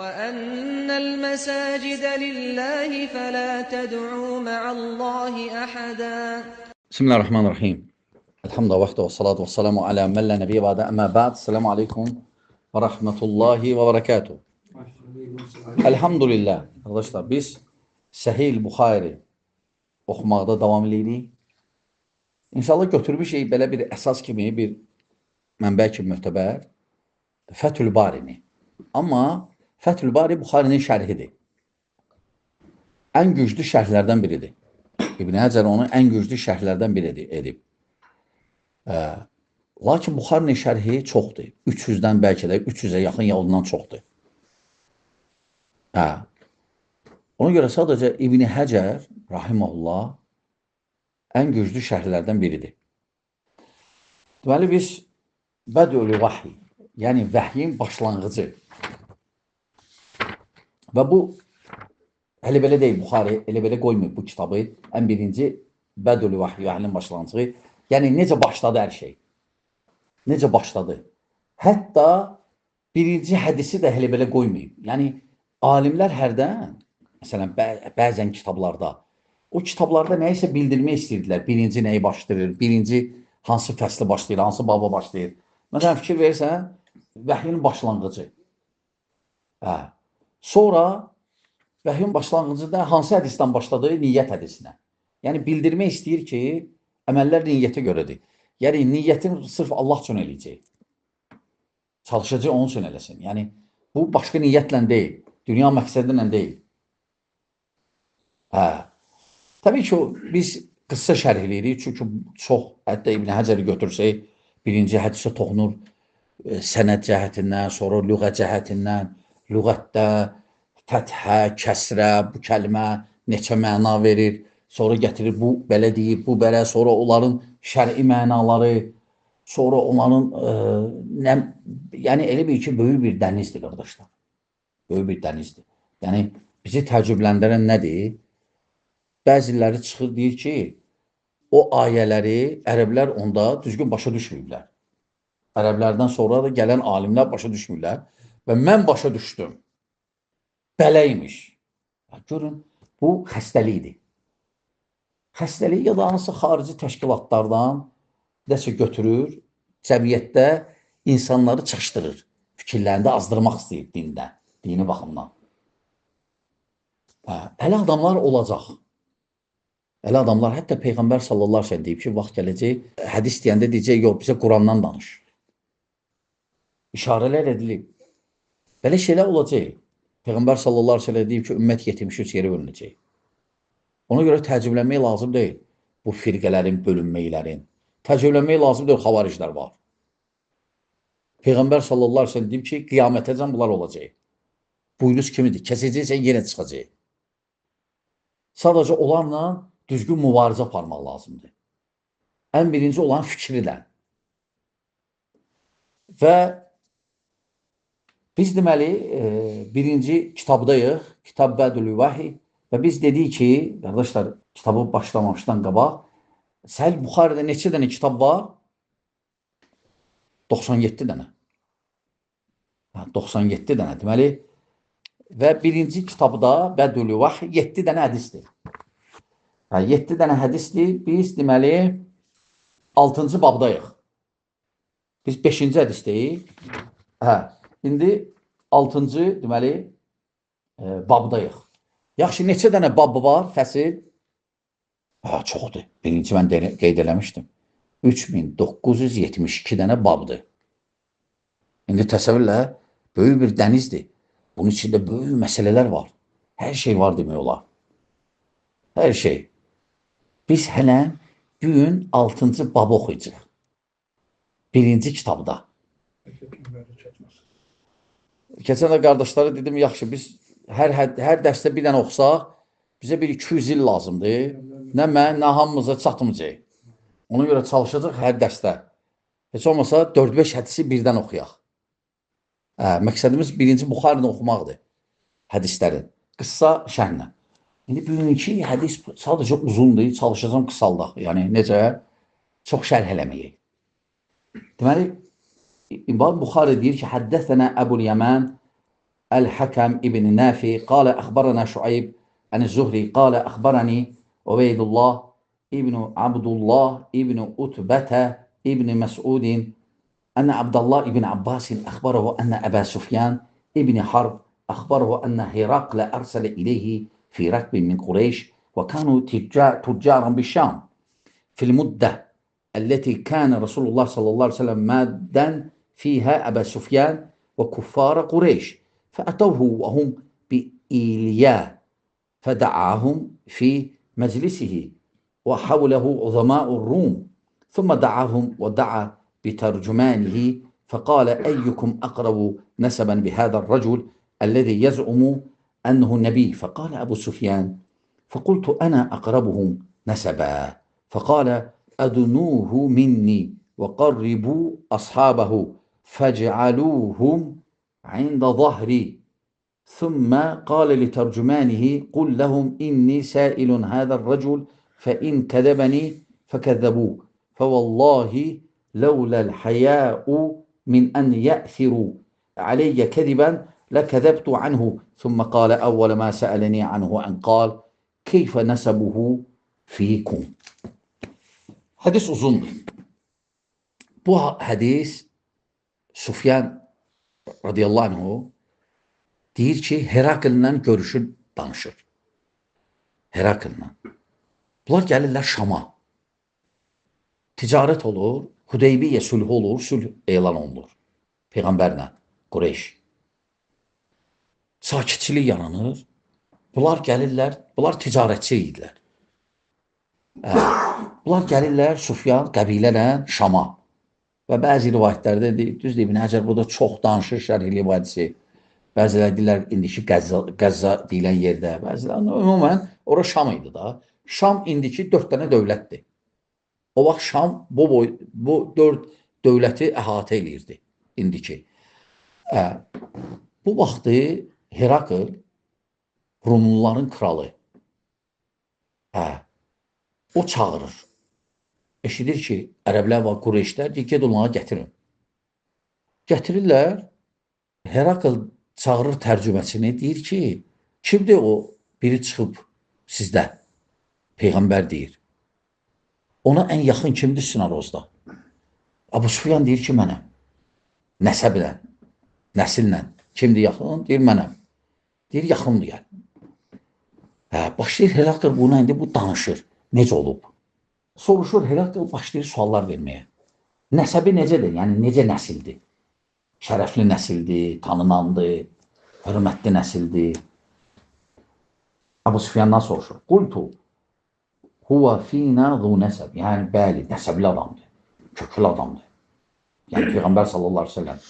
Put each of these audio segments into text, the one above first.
وَأَنَّ الْمَسَاجِدَ لِلَّهِ فَلَا تَدْعُوا مَعَ اللّٰهِ أَحَدًا. Bismillahirrahmanirrahim. Elhamdülillah ve salatu ve selamu ala men la nebiyye ba'de amma ba'd. Selamu aleyküm ve rahmetullahi ve berekatuhu. Elhamdülillah. Arkadaşlar biz Sahih Buxari oxumaqda davam edirik. İnşallah götürmüşük belə bir əsas kimi, bir mənbə kimi möhtəbər Fəthül Barini. Amma Fəthül Bari Buxarinin şərhidir. Ən güclü şərhlərdən biridir. İbn Həcər onu ən güclü şərhlərdən biri edib. Lakin Buxarinin şərhi çoxdur. 300-dən bəlkə də 300-ə yaxın ya ondan çoxdur. Ona görə sadəcə İbn Həcər rahimehullah ən güclü şərhlərdən biridir. Deməli biz Bədül Vahiy, yəni vəhyin başlanğıcı. Və bu elə belə deyil, Buxari elə belə qoymuyor bu kitabı. Ən birinci Bədül Vahiy, vəhyin başlanğıcı. Yəni necə başladı hər şey? Necə başladı? Hətta birinci hədisi də elə belə qoymayıb. Yəni alimlər hərdən, məsələn, bəzən kitablarda, o kitablarda nəyisə bildirmək istəyirdilər. Birinci nəyi başlayır, birinci hansı fəsli başlayır, hansı baba başlayır. Məsələn, fikir verirsən, vəhyin başlanğıcı. Sonra vəhyin başlanğıcında hansı hədisdən başladı? Niyyət hədisinə. Yəni bildirmək istəyir ki, əməllər niyyətə görədir. Yəni niyyətin sırf Allah üçün eləyəcək. Çalışacaq onun üçün eləsin. Yəni bu başqa niyyətlə deyil, dünya məqsədinlə deyil. Təbii ki, biz qıssa şərh eləyirik, çünki çox, hətta İbn Həcəri götürsək, birinci hədisə toxunur sənəd cəhətindən, sonra lüğət cəhətindən, lüğətdə fəthə, kəsrə, bu kəlmə neçə məna verir, sonra gətirir, bu belə deyib, bu belə, sonra onların şər'i mənaları, sonra onların, yəni elə bir ki, böyük bir dənizdir, qardaşlar. Böyük bir dənizdir. Yəni, bizi təəccübləndirən nədir? Bəziləri çıxır, deyir ki, o ayələri ərəblər onda düzgün başa düşmürlər. Ərəblərdən sonra da gələn alimlər başa düşmürlər və mən başa düşdüm. Bələymiş. Görün, bu xəstəlikdir. Xəstəlik ya da hansı xarici təşkilatlardan nəsə götürür, cəmiyyətdə insanları çaşdırır, fikirlərində azdırmaq istəyir dində, dini baxımdan. Elə adamlar olacaq. Elə adamlar, hətta Peyğəmbər sallallahu aleyhi ve sellem deyib ki, vaxt gələcək, hədis deyəndə deyəcək, yox, bizə Qurandan danış. İşarələr edilib. Belə şeylər olacaq. Peyğəmbər sallallahu aleyhi ve sellem deyib ki, ümmət 73 yerə bölünəcək. Ona görə təəccüblənmək lazım deyil bu firqələrin, bölünməklərin. Təəccüblənmək lazım deyil, xavariclər var. Peyğəmbər sallallahu aleyhi ve sellem deyib ki, qiyamətəcən bunlar olacaq. Buynuz kimidir, kəsəcəksən, yenə çıxacaq. Sadəcə onlarla düzgün mübarizə aparmaq lazımdır. Ən birinci olan fikrilə. Və biz deməli, birinci kitabdayıq, Kitab Bədül Vahiy. Və biz dedik ki, qardaşlar, kitabı başlamamışdan qabaq, Sahih Buxaridə neçə dənə kitab var? 97 dənə. 97 dənə, deməli. Və birinci kitabda Bədül Vahiy 7 dənə hədisdir. 7 dənə hədisdir. Biz deməli 6-cı babdayıq. Biz 5-ci hədisdəyik. İndi 6-cı deməli babdayıq. Yaxşı, neçə dənə babı var, fəsil? Çoxdur. Birinci mən qeyd eləmişdim. 3972 dənə babdır. İndi təsəvvürlə böyük bir dənizdir. Bunun içində böyük məsələlər var. Hər şey var demək olar. Hər şey. Biz hələ bugün 6-cı babı oxuyacaq. Birinci kitabda. Keçən də qardaşlara dedim, yaxşı, biz hər dərsdə bir dənə oxusaq, bizə bir 200 il lazımdır. Nə mən, nə hamımıza çatmayacaq. Ona görə çalışacaq hər dərsdə. Heç olmasa 4-5 hədisi birdən oxuyaq. Məqsədimiz birinci Buxarini oxumaqdır. Hədislərin. Qıssa şərhlə. İndi bugünkü hədis sadəcə uzundur, çalışacağım qısaldaq. Yəni, necə? Çox şərh eləməyək. Deməli, İmam Buxari deyir ki, həddəsənə Əbul Yəmən الحكم ابن نافي قال أخبرنا شعيب عن الزهري قال أخبرني عبيد الله ابن عبد الله ابن أتبة ابن مسعود أن عبد الله ابن عباس أخبره أن أبا سفيان ابن حرب أخبره أن هرقل أرسل إليه في ركب من قريش وكانوا تجارا بالشام في المدة التي كان رسول الله صلى الله عليه وسلم مادا فيها أبا سفيان وكفار قريش فأتوه وهم بإيليا فدعاهم في مجلسه وحوله عظماء الروم ثم دعاهم ودعا بترجمانه فقال أيكم أقرب نسبا بهذا الرجل الذي يزعم أنه نبي فقال أبو سفيان فقلت أنا أقربهم نسبا فقال أدنوه مني وقربوا أصحابه فاجعلوهم عند ظهري ثم قال لترجمانه قل لهم إني سائل هذا الرجل فإن كذبني فكذبوه فوالله لولا الحياء من أن يأثروا علي كذبا لكذبت عنه ثم قال أول ما سألني عنه أن قال كيف نسبه فيكم. Hadis uzundur. Bu hadis Sufyan radıyallahu anhu deyir ki Herakl'la görüşür, danışır. Herakl'la. Bunlar gəlirlər Şama. Ticarət olur, Hudeybiyyə sülhü olur, sülh elan olunur. Peyğəmbərlə, Qureyş. Sakitçilik yaranır. Bunlar gəlirlər, bunlar ticarətçi idilər. Bunlar gəlirlər Sufyan qəbilələ Şama. Və bəzi rivayətlərdə düzdür İbn Həcər burada çox danışır şərh rivayətçi. Bəziləri deyirlər indiki Qəzza deyilən yerdə, bəziləri ümumən ora Şam idi da. Şam indiki 4 dənə dövlətdir. O vaxt Şam bu 4 dövləti əhatə edirdi indiki. Bu vaxtı Herakl Rumluların kralı. O çağırır. Eşidir ki, ərəblər və Qureyşlər deyir, ged onlara gətirin. Gətirirlər, Herakl çağırır tərcüməsini, deyir ki, kimdir o biri çıxıb sizdə? Peyğəmbər deyir. Ona ən yaxın kimdir Sinarozda? Abu Sufyan deyir ki, mənəm. Nəsəblə, nəsillə. Kimdir yaxın? Deyir, mənəm. Deyir, yaxındır gəl. Başlayır Herakl buna indi bu danışır. Necə olub? Soruşur, Herakl başlayır suallar verməyə. Nəsəbi necədir? Yəni, necə nəsildir? Şərəfli nəsildir, tanınandır, hörmətli nəsildir. Abu Sufyandan soruşur. Qultu, huva fina zu nəsəb. Yəni, bəli, nəsəbli adamdır, köklü adamdır. Yəni, Peyğəmbər sallallahu aleyhi ve sellem.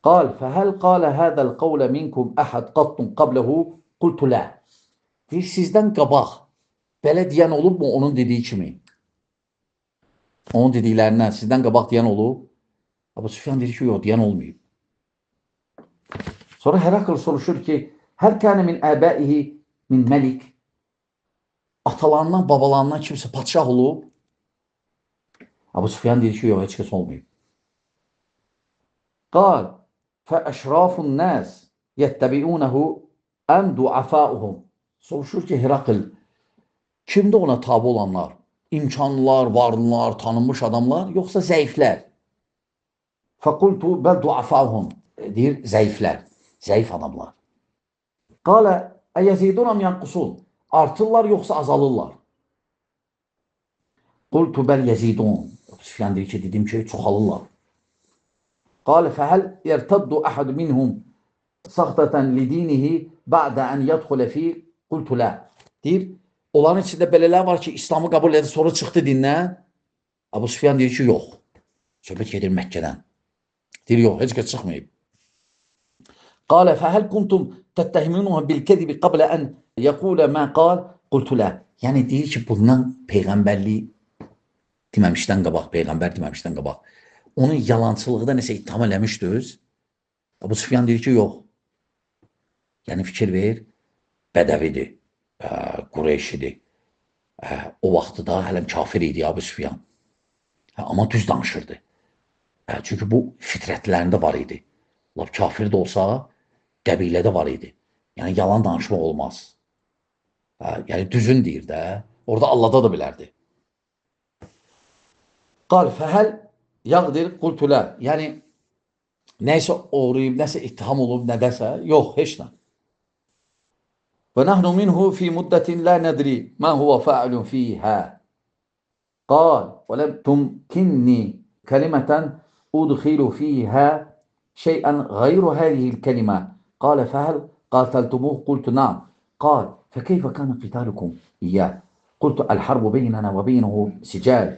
Qal, fəhəl qalə hədəl qavlə minkum əhəd qattun qabləhu, qultu lə. Deyir, sizdən qabaq, belə deyən olub mu onun dediyi kimi? Onun dediklərindən sizdən qabaq deyən olub? Abu Sufyan deyir ki, yox, deyən olmayıb. Sonra Herakl soruşur ki, hər kənə min əbəihi min məlik, atalarından, babalarından kimsə padşah olub? Abu Sufyan deyir ki, yox, heç kəs olmayıb. Qal, fəəşrafun nəs yəttəbiunəhu əm duafauhum. Soruşur ki, Herakl, kimdə ona tabi olanlar? İmkanlılar, varlılar, tanınmış adamlar, yoxsa zəiflər? Fəqultu bəl duafauhum. Deyir, zəiflər, zəif adamlar. Qalə, əyəzidunam yanqusun. Artırlar, yoxsa azalırlar? Qultu bəl yəzidun. Süfyan deyir ki, dedim ki, çoxalırlar. Qalə, fəhəl yərtəddu əhəd minhum saxtətən lidinihi bə'də ən yədxulə fi qultu lə. Deyir, onların içində belələr var ki, İslamı qəbul edir, sonra çıxdı dindən. Abu Sufyan deyir ki, yox. Söhbət gedir Məkkədən. Deyir, yox, heç kəs çıxmayıb. Qalə, fəhəl kuntum təttəhimunuha bil-kədibi qablə ən yəqulə mə qal, qultu lə. Yəni, deyir ki, bundan Peyğəmbərliyi deməmişdən qabaq, Peyğəmbər deməmişdən qabaq. Onun yalancılıqda nəsə ittiham eləmişdiniz. Abu Sufyan deyir ki, yox. Yəni, fikir ver, bədəvidir, Qureyşidir. O vaxtı da hələm kafir idi Abu Sufyan. Amma düz danışırdı. Çünki bu fitrətlərində var idi. Lap kafir də olsa, qəbilədə var idi. Yəni, yalan danışmaq olmaz. Yəni, düzün deyir də. Orada allada da bilərdi. Qal, fəhəl yaqdir qultulə. Yəni, nəysə uğrayıb, nəsə ittiham olub, nədəsə, yox, heç nə. Və nəhnu minhu fi müddətin la nədri mə huvə fəalun fiyhə. Qal, və ləb tumkinni kəlimətən udxilu fiyhə şeyən qayru hədihil kəlimə. Qalə fəhəl qataltumuh, qultu na'am. Qal, fəkeyfə kənə qitalukum iyyəh. Qultu əl-harbu beynənə və beynuhu sicəl.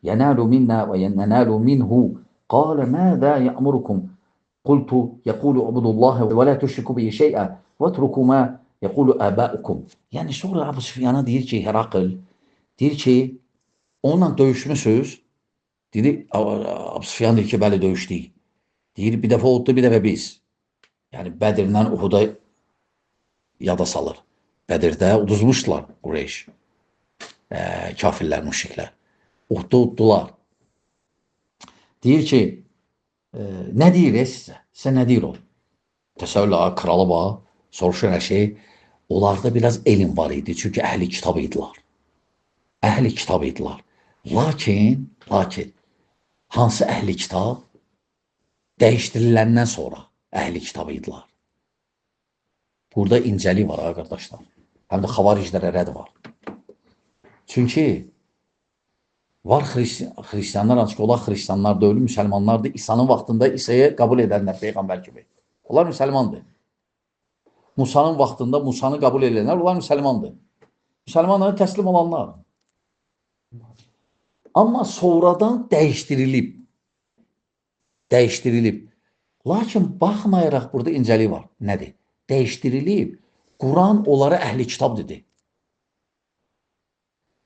ينال منا وينال منه قال ماذا يأمركم قلت يقول اعبدوا الله ولا تشركوا به شيئا واتركوا ما يقول آباؤكم. Yani sonra Abu Süfyan'a deyir ki, Herakl deyir ki, onunla döyüşmüsünüz. Deyir, Abu Süfyan deyir ki, bəli döyüşdük. Deyir, bir dəfə oldu, bir dəfə biz. Yəni Bədirdən Uhuda yada salır. Bədirdə uduzmuşdular Qureyş. Kafirlər, müşriklər. Uddular. Deyir ki, nə deyir sizə? Sizə nə deyir o? Təsəvvürlə, kralı var, soruşur hər şey. Onlarda biraz elm var idi, çünki əhli kitab idilər. Əhli kitab idilər. Lakin, hansı əhli kitab? Dəyişdiriləndən sonra əhli kitab idilər. Burada incəlik var, qardaşlar. Həm də xavariclərə rədd var. Çünki var xristiyanlar, ancaq onlar xristiyanlar deyil, müsəlmanlardır. İsa'nın vaxtında İsa'yı qəbul edənlər, Peyğəmbər kimi. Onlar müsəlmandır. Musa'nın vaxtında Musa'nı qəbul edənlər, onlar müsəlmandır. Müsəlmanlara təslim olanlar. Amma sonradan dəyişdirilib. Lakin baxmayaraq burada incəlik var. Nədir? Dəyişdirilib. Quran onlara əhli kitab dedi.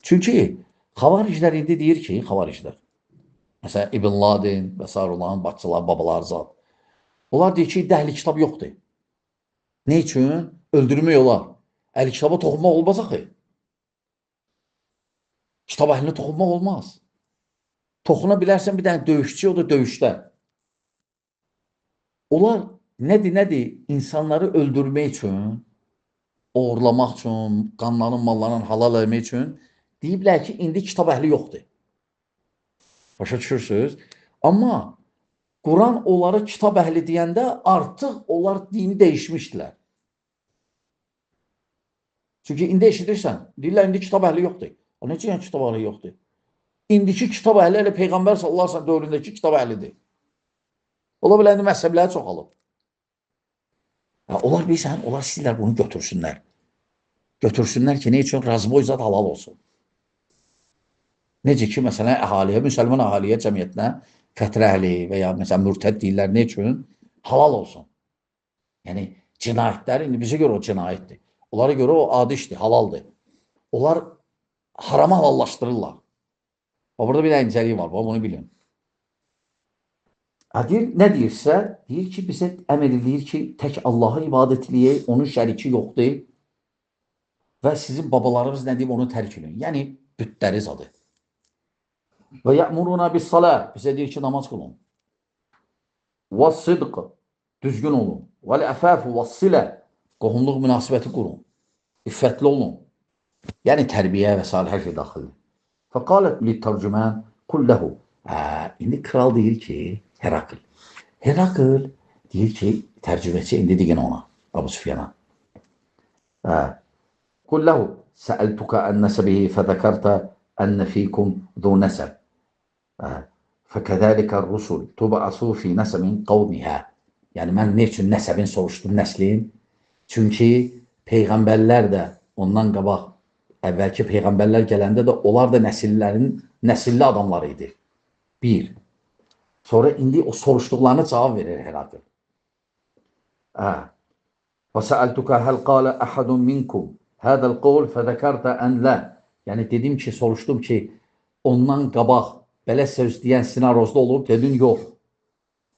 Çünki xavariclər indi deyir ki, məsələn, İbn Ladin və s. olan bacılar, babalar zat. Onlar deyir ki, əhli kitab yoxdur. Ne üçün? Öldürmək olar. Əhli kitaba toxunmaq olmaz axı. Kitab əhlinə toxunmaq olmaz. Toxuna bilərsən bir dənə döyüşçü, o da döyüşdə. Onlar nədir? İnsanları öldürmək üçün, oğurlamaq üçün, qanların, malların halal etmək üçün deyiblər ki, indi kitab əhli yoxdur. Başa düşürsünüz? Amma Quran onları kitab əhli deyəndə artıq onlar dini dəyişmişdilər. Çünki indi eşidirsən, deyirlər, indi kitab əhli yoxdur. Necə yəni kitab əhli yoxdur? İndiki kitab əhli elə Peyğəmbər sallallahu əleyhi və səlləm dövründəki kitab əhlidir. Ola bilər, indi məzhəbləri çoxalıb. Onlar bilirsən, onlar istəyirlər bunu götürsünlər. Götürsünlər ki, ne üçün? Razboy zat halal olsun. Necə ki, məsələn, əhaliyə, müsəlman əhaliyə, cəmiyyətinə fətrə əhli və ya məsələn, mürtəd deyirlər, ne üçün? Halal olsun. Yəni, cinayətlər, indi bizə görə o cinayətdir. Onlara görə o adi işdir, halaldır. Onlar harama halallaşdırırlar. Burada bir incəlik var, bunu bilin. Nə deyirsə, deyir ki, bizə əmr edir ki, tək Allah'a ibadət eləyək, onun şəriki yoxdur və sizin babalarımız nə deyib, onu tərk edin. Yəni, bütləri zadı. Və yə'muruna bis-salah, bizə deyir ki, namaz qılın. Və-sidq, düzgün olun. Və-l-əfəfu və-silə, qohumluq münasibəti qurun. İffətli olun. Yəni, tərbiyə və s. hər şey daxildir. Fəqalət li-tərcümən kulləhu. İndi kral deyir ki, Herakl deyir ki, tərcüməçi indi deyin ona, Abu Süfyana. Kulləhu, səəltukə ən-nəsəbihi fədəkərtə ən fikum zu nəsəb. Fəkədəlikə rusul tub'asu fi nəsəbin qavmihə. Yəni, mən ne üçün nəsəbin soruşdum, nəslin? Çünki Peyğəmbərlər də ondan qabaq, əvvəlki Peyğəmbərlər gələndə də onlar da nəsilli adamlar idi. Bir. Sonra indi o soruşduqlarına cavab verir Herakl. Və səəltukə həl qalə əhədun minkum hədəl qovl fədəkərtə ən lə. Yəni, dedim ki, soruşdum ki, ondan qabaq belə söz deyən sinarozda olub, dedin, yox.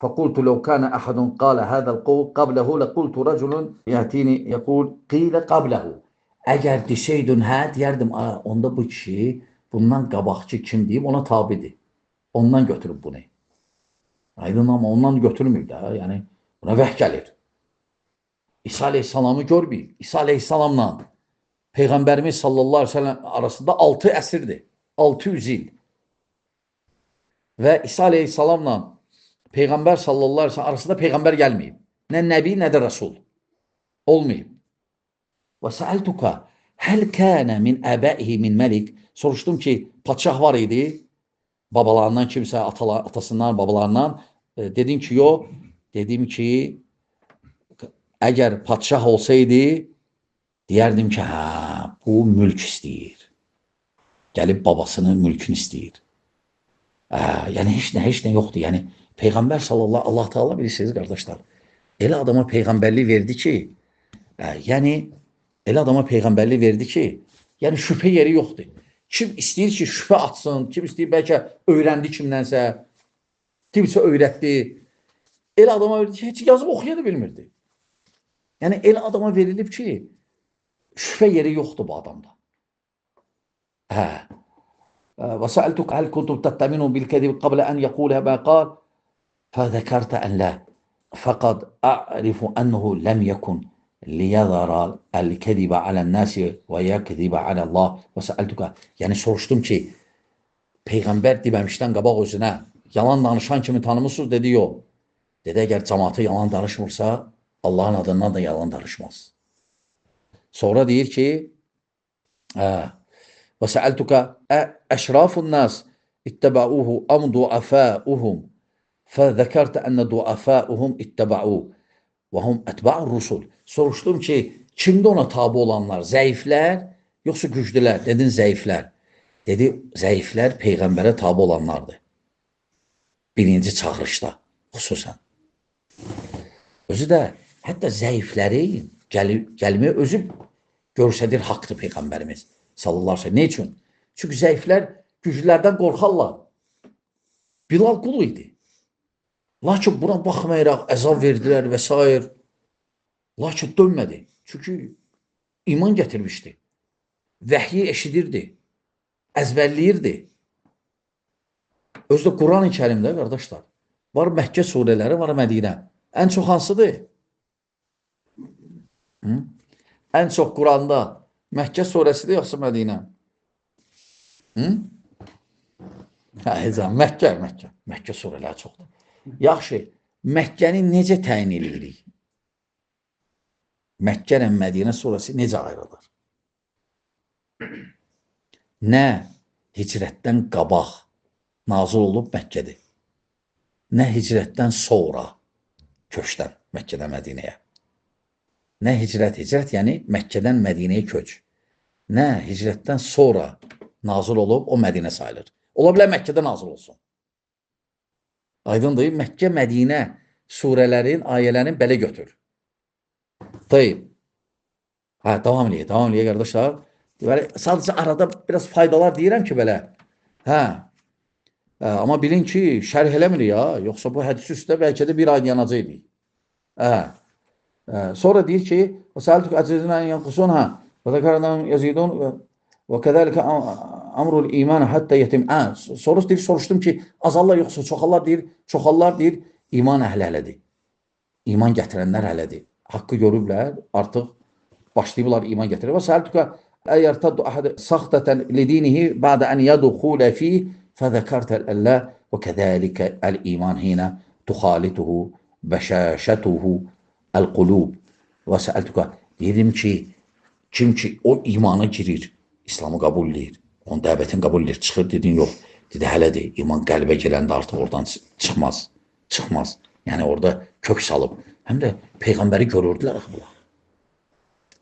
Fəqultu ləv kənə əhədun qalə hədəl qovl qabləhu ləqultu rəculun yətini yəqul qilə qabləhu. Əgər desəydin, deyərdim, onda bu kişi bundan qabaqçı kim deyib, ona tabidir. Ondan götürüb bunu. Aydın, amma ondan götürmür də. Yəni, Buna vəh gəlir. İsa aleyhissalamı görməyib. İsa aleyhissalamla Peyğəmbərimiz sallallahu aleyhi ve sellem arasında 6 əsrdir. 600 il. Və İsa aleyhissalamla Peyğəmbər sallallahu aleyhi ve sellem arasında Peyğəmbər gəlməyib. Nə nəbi, nə də rəsul. Olmayıb. Və səəltuka həl kənə min əbəihi min məlik. Soruşdum ki, padşah var idi. Babalarından kimsə, atasından, babalarından. Dedim ki, yox. Dedim ki, əgər padşah olsaydı, deyərdim ki, hə, bu mülk istəyir. Gəlib babasının mülkünü istəyir. Yəni, heç nə yoxdur. Yəni, Peyğəmbər sallallahu Allah Teala bilirsiniz, qardaşlar. Elə adama Peyğəmbərlik verdi ki, elə adama Peyğəmbərlik verdi ki, yəni şübhə yeri yoxdur. Kim istəyir ki, şübhə atsın, kim istəyir bəlkə öyrəndi kimdənsə, kimsə öyrətdi. Elə adama verdi ki, heç yazıb oxuya da bilmirdi. Yəni, elə adama verilib ki, şübhə yeri yoxdur bu adamda. Və səəltuk həl kuntum təttəminu bil-kədib qablə ən yəqulhə bə qal fəzəkərtə ən lə fəqad ə'rifu ənəhu ləm yəkun liyəzara əl-kədibə alən-nəsi və yəkədibə alən-Allah və səəltukə. Yəni, soruşdum ki, Peyğəmbər deməmişdən qabaq özünə yalan danışan kimi tanımısınız, dedi, yox. Dedi, əgər cəmatı yalan danışmırsa, Allahın adından da yalan danışmaz. Sonra deyir ki, və səəltukə əşrafun nas ittəbəuhu am duafəuhum fəzəkərtə ənə duafəuhum ittəbəuhu və hum ətbə'ur rusul. Soruşdum ki, kimdə ona tabi olanlar? Zəiflər, yoxsa güclülər? Dedin, zəiflər. Dedi, zəiflər Peyğəmbərə tabi olanlardır. Birinci çağırışda, xüsusən. Özü də, hətta zəiflərin gəlməyə özü görsədir haqdır Peyğəmbərimiz sallallahu aleyhi ve sellem. Ne üçün? Çünki zəiflər güclülərdən qorxarlar. Bilal qul idi. Lakin buna baxmayaraq əzab verdilər və s. Lakin dönmədi. Çünki iman gətirmişdi. Vəhyi eşidirdi. Əzbərləyirdi. Özü də Quran-ı Kərimdə, qardaşlar, var Məkkə surələri, var Mədinə. Ən çox hansıdır? Ən çox Quranda Məkkə surəsidir, yoxsa Mədinə? Məkkə surələri çoxdur. Yaxşı, Məkkəni necə təyin edirik? Məkkə ilə Mədinə surəsi necə ayrılır? Nə hicrətdən qabaq nazil olub Məkkədir, nə hicrətdən sonra köçdən Məkkədən Mədinəyə. Nə hicrət yəni Məkkədən Mədinəyə köç. Nə hicrətdən sonra nazil olub, o Mədinə sayılır. Ola bilər Məkkədə nazil olsun. Aydındır, Məkkə, Mədinə surələrin, ayələrin belə götür. Tayyib. Davam eləyək, qardaşlar. Sadəcə arada biraz faydalar deyirəm ki, belə. Amma bilin ki, şərh eləmir ya. Yoxsa bu hədisi üstə bəlkə də bir ay yanacaqdır. Sonra deyir ki, وَسَأَلْتُكَ أَجْرِزِنَا يَنْقُسُونَ وَذَكَرَنَا يَزِيدُونَ وَكَذَلِكَ أَمْرُ الْإِيمَانِ حَتَّى يَتِمْ. Soruşdum ki, azallar yoxsa çoxallar deyir, iman əhli ələdir. İman gətirənlər ələdir. Haqqı görüblər, artıq başlayıblar iman gətirir. وَسَأَلْتُكَ أَيَرْتَدُّ أَحَدِ سَخْتَةً لِدِينِهِ بَعْدَ أَنْ يَدْخُلَ فِيهِ فَذَكَرْتَ الْأَلَّهِ وَكَذَلِكَ الْإِيمَانِ هِينَ تُخَالِتُهُ بَشَاشَتُهُ الْقُلُوبِ. وَسَأَلْتُكَ dedim ki, kim ki o imana girir, İslamı qəbul edir, onun dəvətini qəbul edir, çıxır, dedin, yox. Dedi, hələdir, iman qəlbə gələndə artıq oradan çıxmaz. Yəni orada kök salıb. Həm də Peyğəmbəri görürdülər.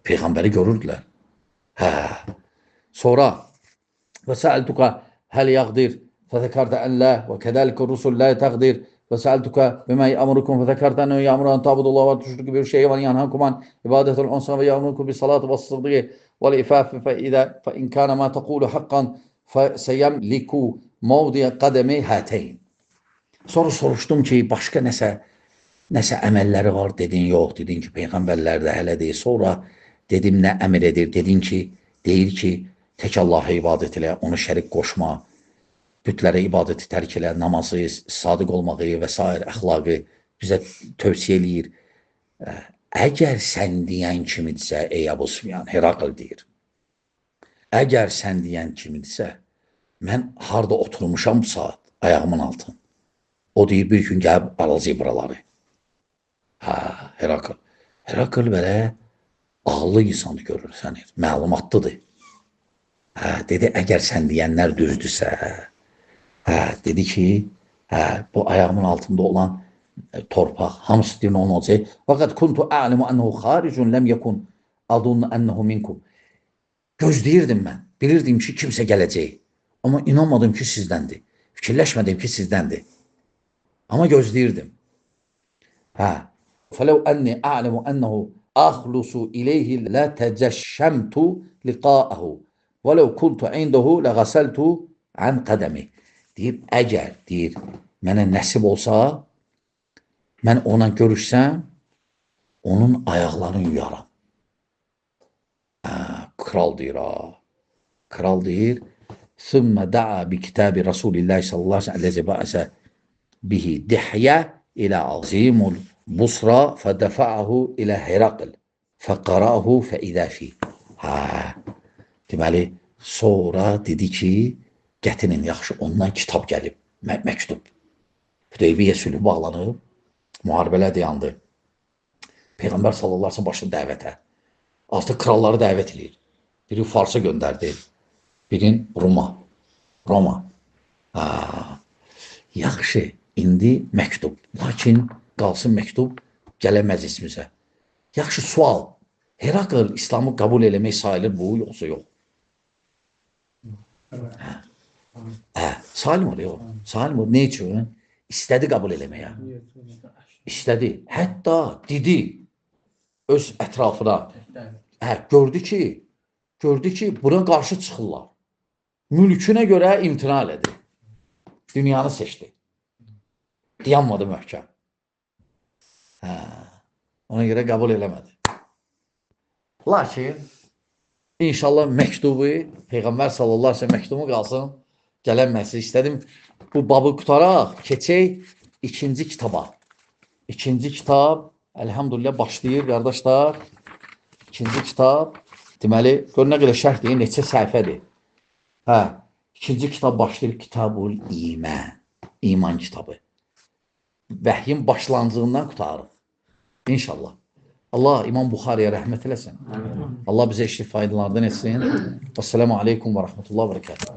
Peyğəmbəri görürdülər. Sonra və səəltuqa həl yaqdir fəzəkərdə ən lə və kədəlikə rusul lə təqdir və səəltuqa bimə yəmrukum fəzəkərdə ənə yəmruan tabudullah və tüşrükü bir şeyə və yanhankuman ibadətül onsan və yəmrukum bir salatı və sıdqı və l'ifəfi fə in kənə mə təqulu haqqan fəsəyəmliku mavdiyə qədəmi hətəyin. Sonra soruşdum ki, başqa nəsə əməlləri var, dedin, yox, dedin ki, Peyğəmbərlər də hələ deyil. Sonra dedim, nə əmr edir, dedin ki, deyir ki, tək Allah'a ibadət elə, onu şərik qoşma, bütlərə ibadəti tərk elə, namazı, sadiq olmağı və s. əxlaqı bizə tövsiyə eləyir. Əgər sən deyən kimidirsə, ey Əbu Süfyan, Herakl deyir. Əgər sən deyən kimidirsə, mən harda oturmuşam bu saat, ayağımın altın. O deyir, bir gün gəlib alacaq buraları. Herakl. Herakl belə ağlı insanı görür səni, məlumatlıdır. Dedi, əgər sən deyənlər düzdürsə, dedi ki, bu ayağımın altında olan torpaq, hamısı deyir, onun olacaq. Fakat kuntu a'lemu ennehu xaricun lem yekun adunnu ennehu minkum. Gözləyirdim mən, bilirdim ki, kimsə gələcək. Amma inanmadım ki, sizdəndir. Fikirləşmədim ki, sizdəndir. Amma gözləyirdim. فَلَوْ أَنِّي أَعْلَمُ أَنَّهُ أَخْلُصُ إِلَيْهِ لَتَجَشَّمْتُ لِقَاءَهُ وَلَوْ كُنْتُ عِنْدَهُ لَغَسَلْتُ عَنْ قَدَمِهِ. Deyir, əgər, deyir, mənə nəsib olsa, mən ona görüşsəm, onun ayaqlarını yuyaram. Kral deyir, Kral deyir, ثُمَّ دَعَى بِكِتَابِ رَسُولِ اللّٰهِ صَلَّى اللّٰهِ عَلَيْهِ بَعْسَ بِهِ دِحْيَ إِلَى عَظِيمُ الْبُصْرَى فَدَفَعَهُ إِلَى هِرَقْلِ فَقَرَأَهُ فَإِذَا فِيهِ. Deməli, sonra dedi ki, gətirin, yaxşı, ondan kitab gəlib, məktub. Hüdeybiyyə sülhü bağlanıb, müharibələr dayandı. Peyğəmbər sallallahu aleyhi ve sellem başladı dəvətə. Artıq kralları dəvət edir. Biri Farsa göndərdi, birin Roma. Yaxşı, indi məktub. Lakin qalsın məktub, gələməz ismizə. Yaxşı, sual. Herakl İslamı qəbul eləmək sayılır bu, yoxsa yox? Sayılmır, yox. Sayılmır, ne üçün? İstədi qəbul eləməyə. İstədi. Hətta dedi öz ətrafına. Gördü ki, buna qarşı çıxırlar. Mülkünə görə imtina elədi. Dünyanı seçdi. Dayanmadı möhkəm. Ona görə qəbul eləmədi. Lakin, inşallah məktubu, Peyğəmbər sallallahu aleyhi ve sellem məktubu qalsın, gələnməsi istədim. Bu babı qutaraq, keçək ikinci kitaba. İkinci kitab, əlhamdülillah, başlayır, qardaşlar. İkinci kitab, deməli, gör nə qədər şərh deyil, neçə səhifədir. İkinci kitab başlayır, Kitab-ül İman. İman kitabı. Vəhyin başlanğıcından qutarıq. İnşallah. Allah İmam Buxariyə rəhmət eləsin. Allah bizə işli faydalardan etsin. Esselamu aleykum və rəhmətullah və bərəkatuhu.